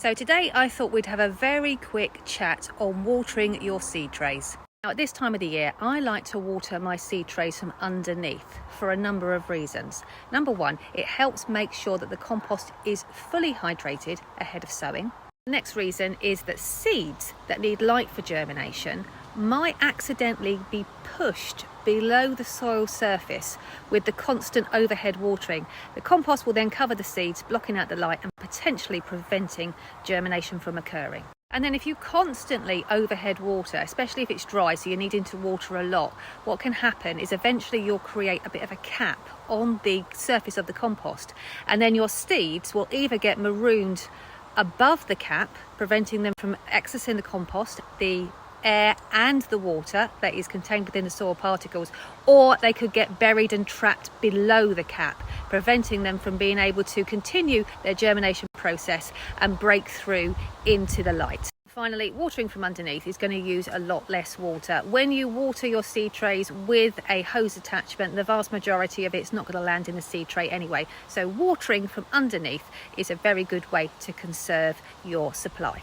So today I thought we'd have a very quick chat on watering your seed trays. Now at this time of the year, I like to water my seed trays from underneath for a number of reasons. Number one, it helps make sure that the compost is fully hydrated ahead of sowing. The next reason is that seeds that need light for germination might accidentally be pushed below the soil surface with the constant overhead watering. The compost will then cover the seeds, blocking out the light and potentially preventing germination from occurring. And then if you constantly overhead water, especially if it's dry, so you're needing to water a lot, what can happen is eventually you'll create a bit of a cap on the surface of the compost, and then your seeds will either get marooned above the cap, preventing them from accessing the compost, the air and the water that is contained within the soil particles, or they could get buried and trapped below the cap, preventing them from being able to continue their germination process and break through into the light. Finally, watering from underneath is going to use a lot less water. When you water your seed trays with a hose attachment, the vast majority of it's not going to land in the seed tray anyway. So watering from underneath is a very good way to conserve your supply.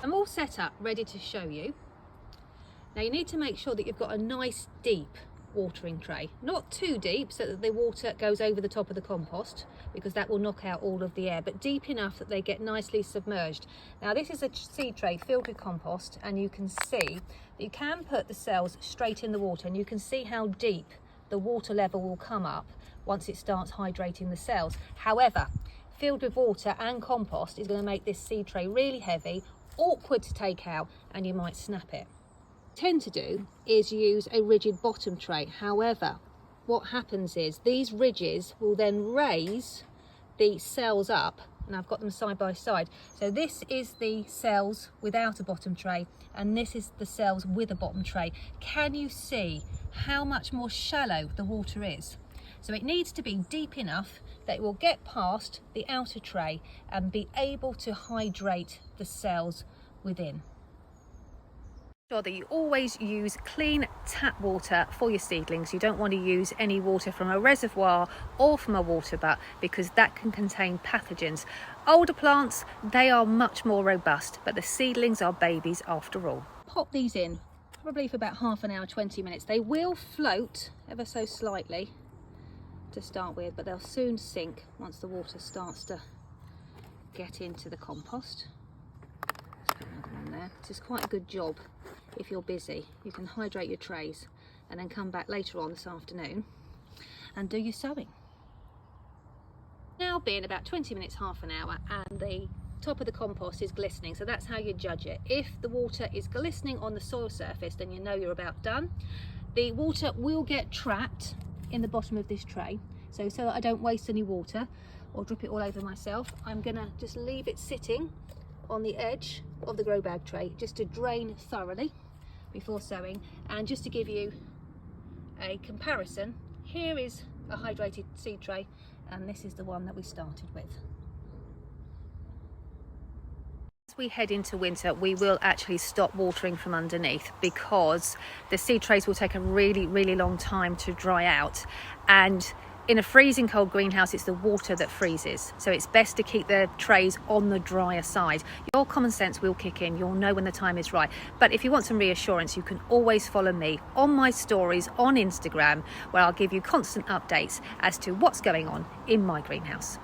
I'm all set up, ready to show you. Now you need to make sure that you've got a nice deep watering tray, not too deep so that the water goes over the top of the compost, because that will knock out all of the air, but deep enough that they get nicely submerged. Now this is a seed tray filled with compost, and you can see that you can put the cells straight in the water, and you can see how deep the water level will come up once it starts hydrating the cells. However, filled with water and compost is going to make this seed tray really heavy, awkward to take out, and you might snap it. Tend to do is use a rigid bottom tray. However, what happens is these ridges will then raise the cells up, and I've got them side by side. So this is the cells without a bottom tray, and this is the cells with a bottom tray. Can you see how much more shallow the water is? So it needs to be deep enough that it will get past the outer tray and be able to hydrate the cells within. Sure that you always use clean tap water for your seedlings. You don't want to use any water from a reservoir or from a water butt, because that can contain pathogens. Older plants, they are much more robust, but the seedlings are babies after all. Pop these in probably for about half an hour, 20 minutes. They will float ever so slightly to start with, but they'll soon sink once the water starts to get into the compost. Let's put another one there. This is quite a good job. If you're busy, you can hydrate your trays and then come back later on this afternoon and do your sowing. Now being about 20 minutes, half an hour, and the top of the compost is glistening, so that's how you judge it. If the water is glistening on the soil surface, then you know you're about done. The water will get trapped in the bottom of this tray, so that I don't waste any water or drip it all over myself, I'm gonna just leave it sitting on the edge of the grow bag tray just to drain thoroughly before sowing. And just to give you a comparison, here is a hydrated seed tray, and this is the one that we started with. As we head into winter, we will actually stop watering from underneath, because the seed trays will take a really long time to dry out, and in a freezing cold greenhouse, it's the water that freezes. So it's best to keep the trays on the drier side. Your common sense will kick in. You'll know when the time is right. But if you want some reassurance, you can always follow me on my stories on Instagram, where I'll give you constant updates as to what's going on in my greenhouse.